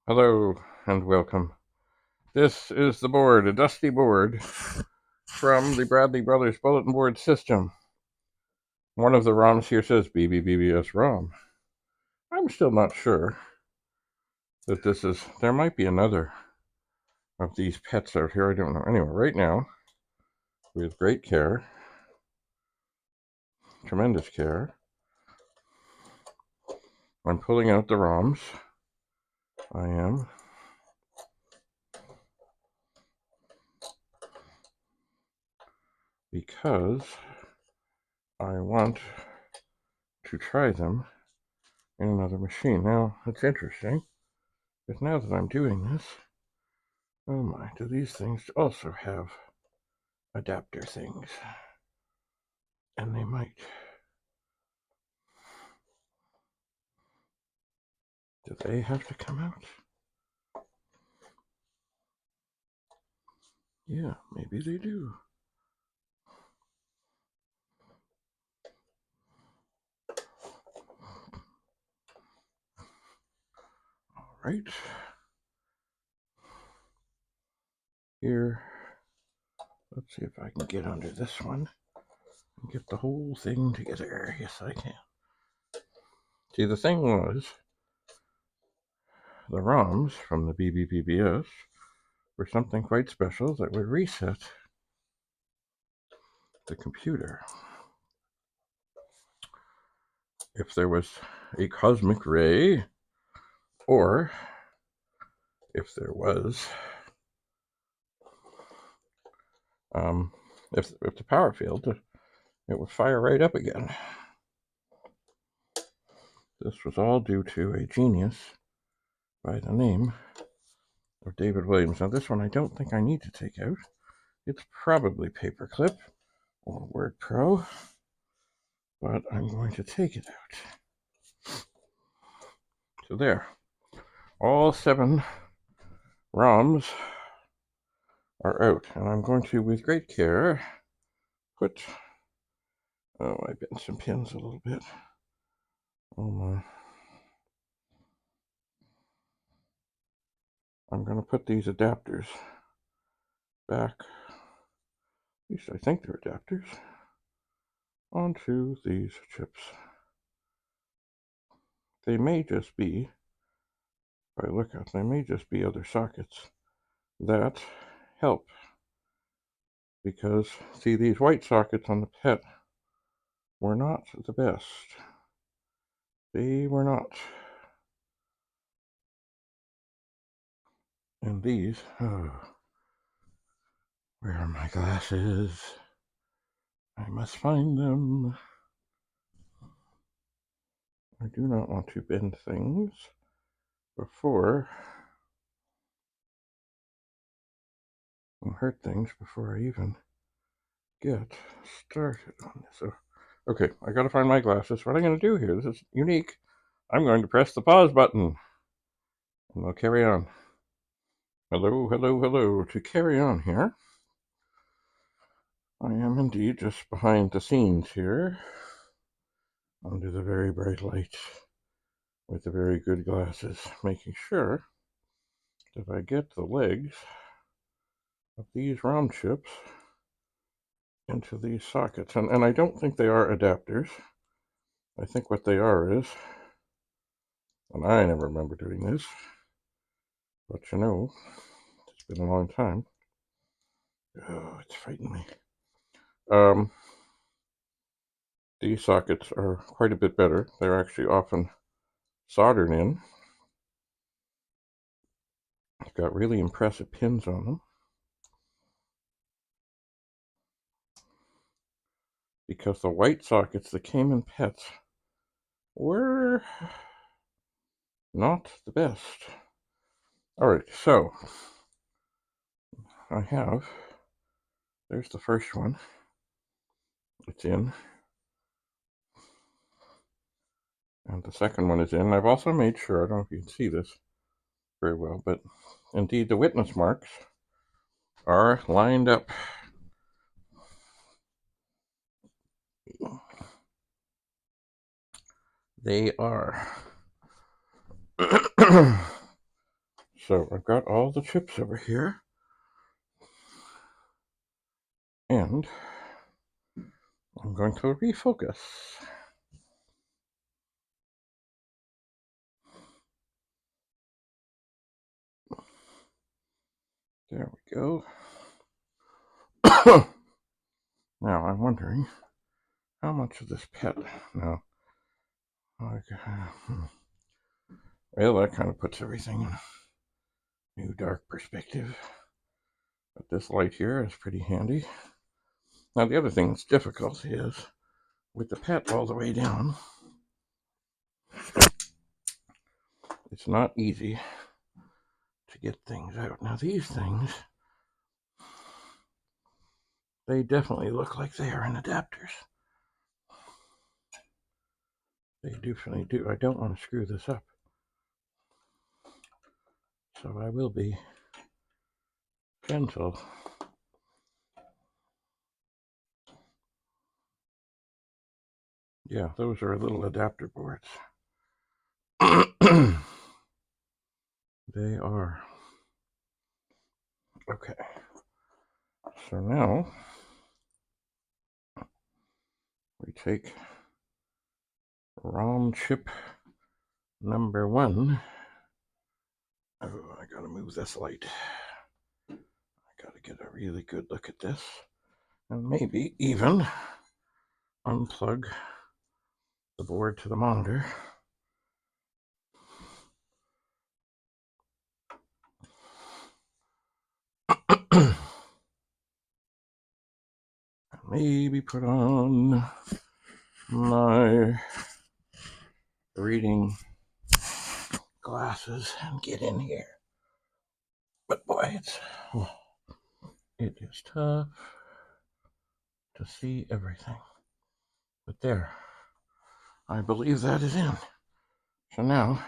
Hello and welcome. This is the board, a dusty board from the Bradley Brothers bulletin board system. One of the ROMs here says Bbbbs ROM. I'm still not sure that this is, there might be another of these pets out here, I don't know. Anyway, right now, with great care, tremendous care, I'm pulling out the ROMs. I am. Because I want to try them in another machine. Now, it's interesting, because now that I'm doing this, oh my, do these things also have adapter things? And they might. Do they have to come out? Yeah, maybe they do. All right. Here, let's see if I can get under this one and get the whole thing together. Yes, I can. See, the thing was, the ROMs from the Bbbbs were something quite special that would reset the computer. If there was a cosmic ray, or if there was, if the power failed, it would fire right up again. This was all due to a genius by the name of David Williams. Now this one I don't think I need to take out. It's probably Paperclip or Word Pro, but I'm going to take it out. So there, all 7 ROMs are out, and I'm going to, with great care, put, oh, I bent some pins a little bit. Oh my. I'm going to put these adapters back, at least I think they're adapters, onto these chips. They may just be, if I look at them, they may just be other sockets that help. Because, see, these white sockets on the PET were not the best. They were not. And these, oh, where are my glasses? I must find them. I do not want to bend things before, and hurt things before I even get started on this. So, okay, I gotta find my glasses. What I'm gonna do here, this is unique. I'm going to press the pause button, and I'll carry on. Hello, hello, hello. To carry on here, I am indeed just behind the scenes here, under the very bright light, with the very good glasses, making sure that I get the legs of these ROM chips into these sockets. And I don't think they are adapters. I think what they are is, and I never remember doing this, but you know, it's been a long time. Oh, it's frightening me. These sockets are quite a bit better. They're actually often soldered in. They've got really impressive pins on them. Because the white sockets that came in PETs were not the best. Alright, so I have, there's the first one. It's in. And the second one is in. I've also made sure, I don't know if you can see this very well, but indeed the witness marks are lined up. They are. So I've got all the chips over here, and I'm going to refocus. There we go. Now I'm wondering how much of this PET. No. Well, that kind of puts everything in a new dark perspective. But this light here is pretty handy. Now the other thing that's difficult is with the PET all the way down, it's not easy to get things out. Now these things, they definitely look like they are in adapters. They definitely do. I don't want to screw this up, so I will be gentle. Yeah, those are little adapter boards. They are. Okay. So now we take ROM chip number 1. Oh, I gotta move this light. I gotta get a really good look at this. And maybe even unplug the board to the monitor. Maybe put on my reading glasses and get in here. But boy, it is tough to see everything. But there, I believe that is in. So now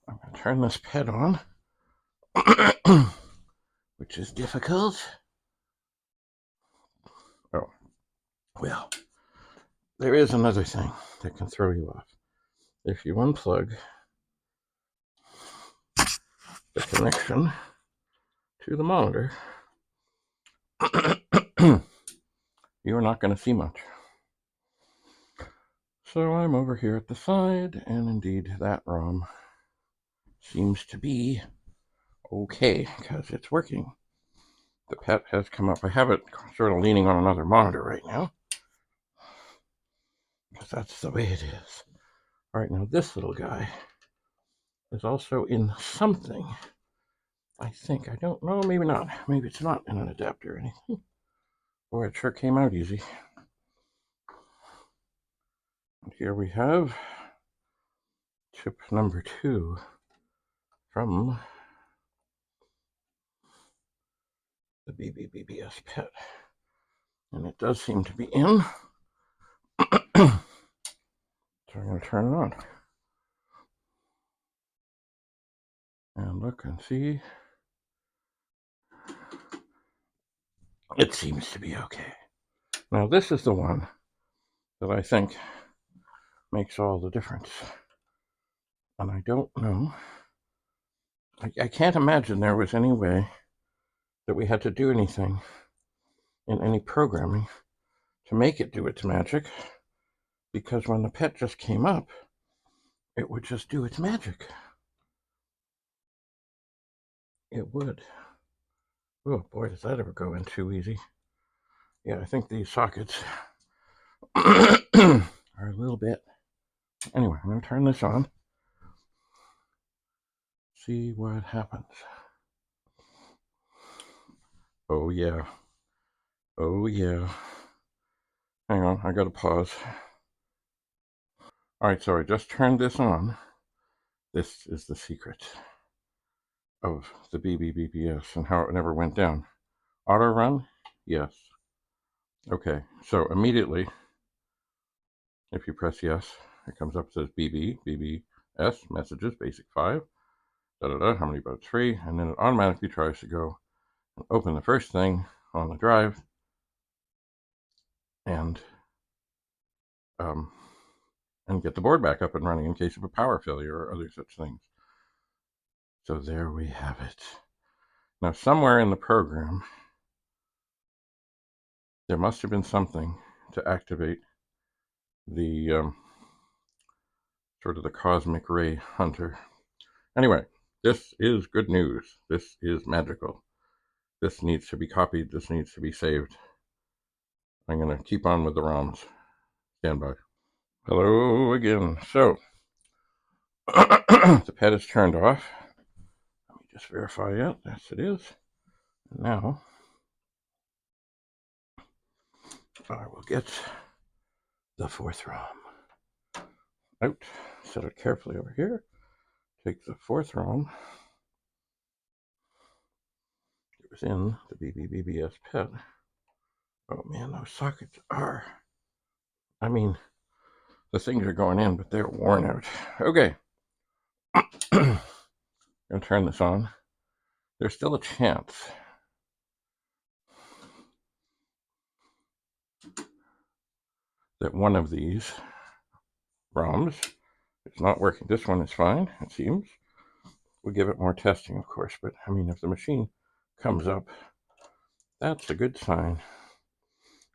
I'm going to turn this PET on, which is difficult. Oh, well, there is another thing that can throw you off. If you unplug the connection to the monitor, you are not going to see much. So I'm over here at the side, and indeed that ROM seems to be okay because it's working. The PET has come up. I have it sort of leaning on another monitor right now because that's the way it is. All right, now this little guy is also in something. I think, I don't know, maybe not. Maybe it's not in an adapter or anything. Boy, it sure came out easy. And here we have chip number 2 from the Bbbbs PET. And it does seem to be in. So I'm going to turn it on. And look and see. It seems to be okay. Now this is the one that I think makes all the difference. And I don't know. I can't imagine there was any way that we had to do anything in any programming to make it do its magic, because when the PET just came up, it would just do its magic. It would. Oh boy, does that ever go in too easy. Yeah, I think these sockets are a little bit. Anyway, I'm going to turn this on. See what happens. Oh yeah. Oh yeah. Hang on, I got to pause. All right, so I just turned this on. This is the secret of the Bbbbs and how it never went down. Auto run? Yes. Okay, so immediately, if you press yes, it comes up, says BBS, messages, basic 5, how many about 3, and then it automatically tries to go and open the first thing on the drive and get the board back up and running in case of a power failure or other such things. So there we have it. Now, somewhere in the program, there must have been something to activate the sort of the cosmic ray hunter. Anyway, this is good news. This is magical. This needs to be copied. This needs to be saved. I'm going to keep on with the ROMs. Stand by. Hello again. So, the pet is turned off. Let me just verify it. Yes, it is. Now, I will get the fourth ROM out. Set it carefully over here. Take the fourth ROM. It was in the Bbbbs pet. Oh man, those sockets are... I mean, the things are going in, but they're worn out. Okay. I'm going to turn this on. There's still a chance that one of these ROMs is not working. This one is fine, it seems. We'll give it more testing, of course, but I mean, if the machine comes up, that's a good sign.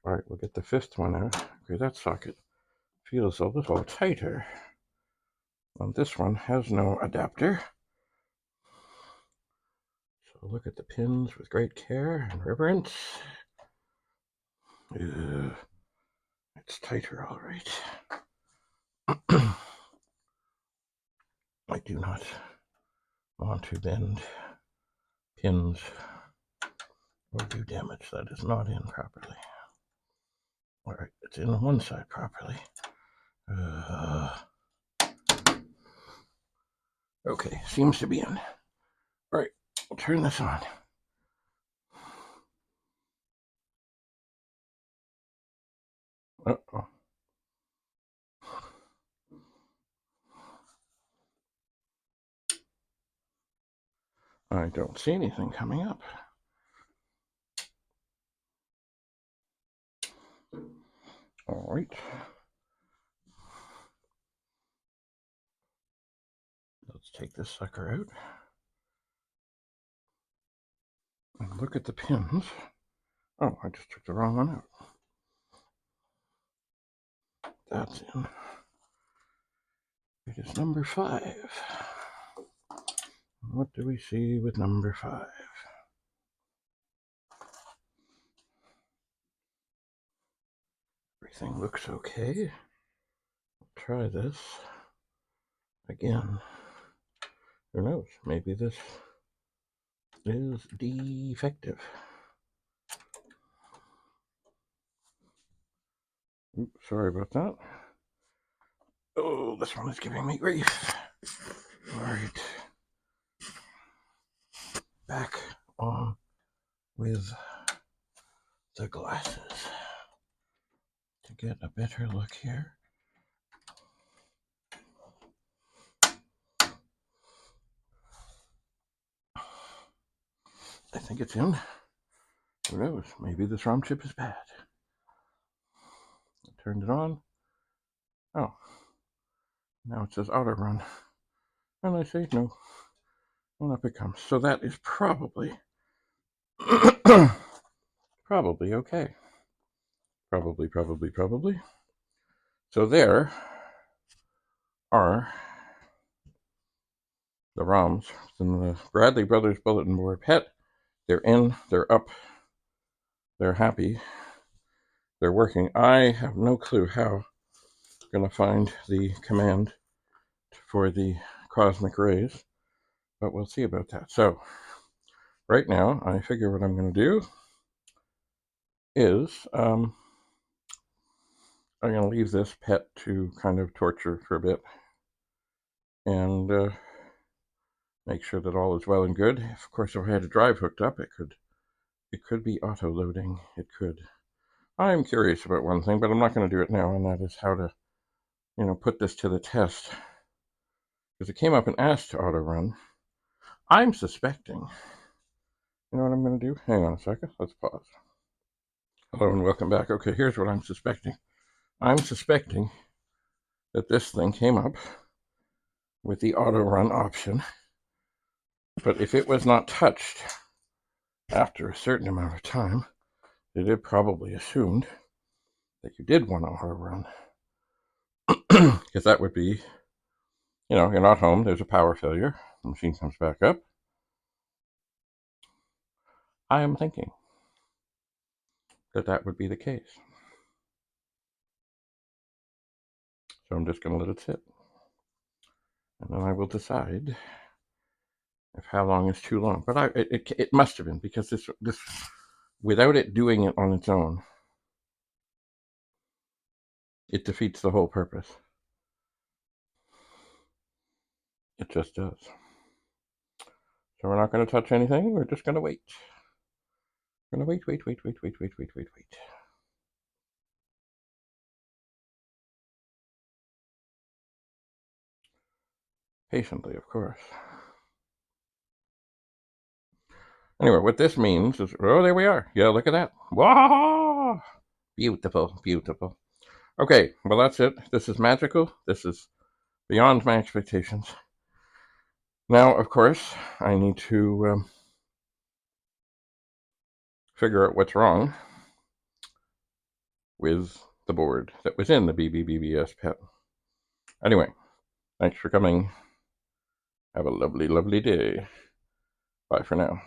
All right, we'll get the fifth one out. Okay, that socket feels a little tighter. And this one has no adapter. So look at the pins with great care and reverence. It's tighter, all right. I do not want to bend pins or do damage that is not in properly. All right, it's in on one side properly. Okay, seems to be in. All right, I'll turn this on. Uh-oh. I don't see anything coming up. All right. Let's take this sucker out. And look at the pins. Oh, I just took the wrong one out. That's in. It is number 5. What do we see with number 5? Everything looks okay. I'll try this again. Who knows? Maybe this is defective. Oops, sorry about that. Oh, this one is giving me grief. All right. Back on with the glasses to get a better look here. I think it's in. Who knows? Maybe this ROM chip is bad. I turned it on. Oh. Now it says auto run. And I say no. And up it comes. So that is probably probably okay. Probably. So there are the ROMs in the Bradley Brothers bulletin board pet. They're in, they're up, they're happy, they're working. I have no clue how I'm going to find the command for the cosmic rays, but we'll see about that. So right now, I figure what I'm going to do is I'm going to leave this pet to kind of torture for a bit and make sure that all is well and good. Of course, if I had a drive hooked up, it could be auto loading. It could. I'm curious about one thing, but I'm not going to do it now, and that is how to, put this to the test. Because it came up and asked to auto run. I'm suspecting. You know what I'm going to do? Hang on a second. Let's pause. Hello and welcome back. Okay, here's what I'm suspecting. I'm suspecting that this thing came up with the auto run option But if it was not touched after a certain amount of time, it had probably assumed that you did want to auto run. Because that would be, you're not home, there's a power failure, the machine comes back up. I am thinking that would be the case. So I'm just going to let it sit. And then I will decide if how long is too long. But it must have been, because this without it doing it on its own, it defeats the whole purpose. It just does. So we're not going to touch anything. We're just going to wait. We're going to wait. Patiently, of course. Anyway, what this means is, oh, there we are. Yeah, look at that. Wow! Beautiful, beautiful. Okay, well, that's it. This is magical. This is beyond my expectations. Now, of course, I need to figure out what's wrong with the board that was in the Bbbbs pet. Anyway, thanks for coming. Have a lovely, lovely day. Bye for now.